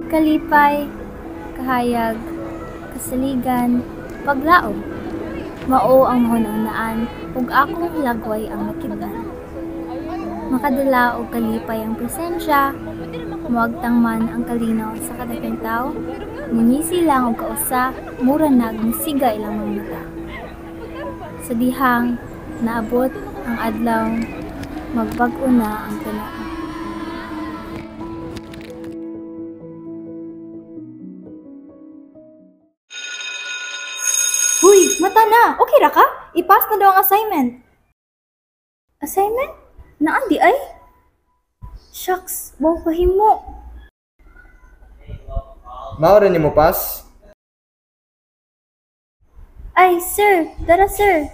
Kalipay, kahayag, kasaligan, paglaom. Mao ang mahunahunaan ug akong lagway ang nakit-an. Makadala og kalipay ang presensya, muagtang man ang kalinaw sa kadakang tawo, mungisi lang og kausa, mura nagmisiga ilang mga mata. Sa dihang naabot ang adlaw, magbag-o na ang tanan. Huy, mata na! Okay ra ka? I-pass na daw ang assignment. Assignment? Naandi ay? Shucks, wow kahimo. Mao rin mo pass? Ay, sir, dara sir.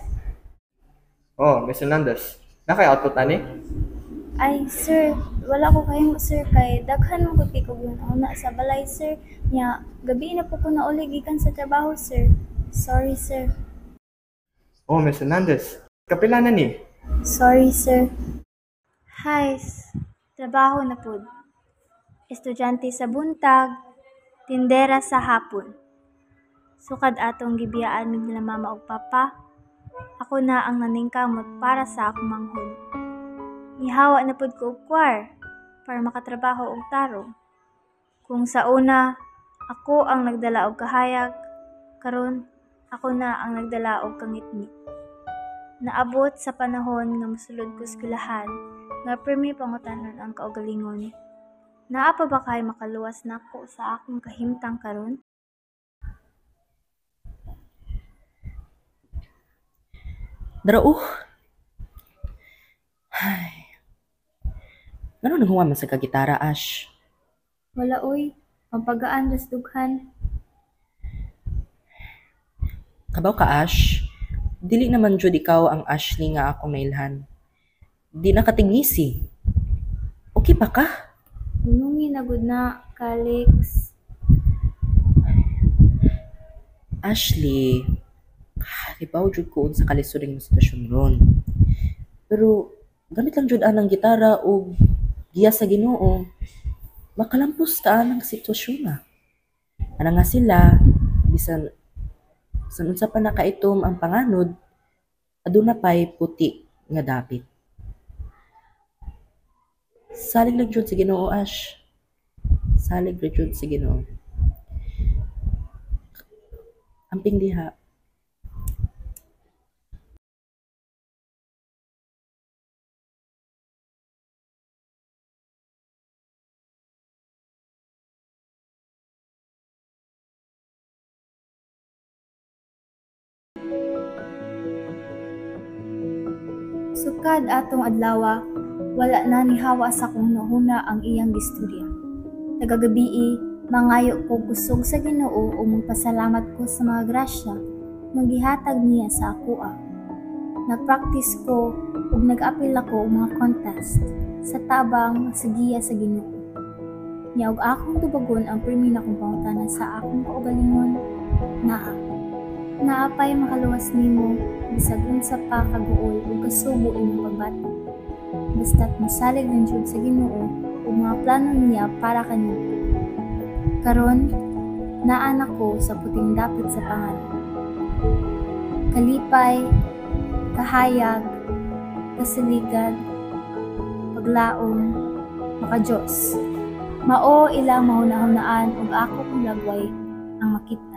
Oh, Miss Hernandez. Nakay output ani? Ay, sir, wala ko kahimo sir kay daghan mo gud kay kog yun una sa balay sir. Nya, gabi na po ko nauli gikan sa trabaho sir. Sorry sir. Oh, Miss Hernandez. Kapila na ni? Sorry sir. Hi, trabaho na pud. Estudyante sa buntag, tindera sa hapon. Sukad atong gibiyaan mig nila mama ug papa. Ako na ang naningkamot para sa akong manghod. Ihawa na pud ko og choir para makatrabaho og tarong. Kung sa una, ako ang nagdala og kahayag, karon ako na ang nagdala og kangitngit. Naabot sa panahon nga mosulod ko eskwelahan, nga premi pangutanon ang kaugalingon. Naa pa ba kay makaluwas nako sa akong kahimtang karon? Daro. Ay. Ano nang huwa man sa kagitara, Ash? Wala oy, mapagaan ras dughan. Kabaw ka, Ash. Dili naman jud ikaw ang Ashley nga akong nailhan. Di nakatingisi. Okay pa ka? Nungi na gud na, Calix. Ashley, ibaw jud ko sa kalisod ng sitwasyon ron. Pero gamit lang jud anang gitara o giya sa Ginoo. Makalampos ka anang sitwasyon na. Ana nga sila, bisan unsa pa nakaitom ang panganod, aduna pay puti nga dapit. Salig lang jud sa Ginoo, Ash. Salig lang jud sa Ginoo. Amping diha. Sukad atong adlaw, wala na ni hawa sa kunahuna ang iyang gistorya. Tagagabii, mangayo ko kusog sa Ginoo o magpasalamat ko sa mga grasya nga gihatag niya sa akoa. Nagpractice ko ug nag-apil ako og mga contest sa tabang sa giya sa Ginoo. Nya og akong tubagon ang premi na kong pangutanan sa akong kaugalingon, naapay makaluwas nimo bisag unsa pa kaguol ug kasubo imong pagbati. Basta't masalig lang jud sa Ginoo ug mga plano niya para kanimo. Karon, naanak ko sa puting dapit sa pangalan. Kalipay, kahayag, kasaligan, paglaom, makadiyos. Mao ilang mahunahunaan ug ako kong lagway ang makita.